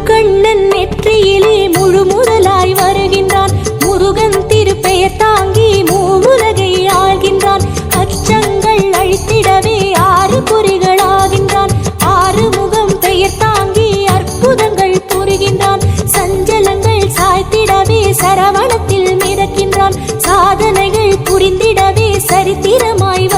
முக்கண்ணன் நெற்றியிலே முழு முதலாய் வருகின்றான். முருகன் திருப்பெயர் தாங்கி மூவுலகை ஆள்கின்றான். அச்சங்கள் அழித்திடவே ஆறு பொறிகளாகின்றான். ஆறு முகம் பெயர் தாங்கி அற்புதங்கள் புரிகின்றான். சஞ்சலங்கள் சாய்த்திடவே சரவணத்தில் மிதக்கின்றான். சாதனைகள் புரிந்திடவே சரித்திரமாய்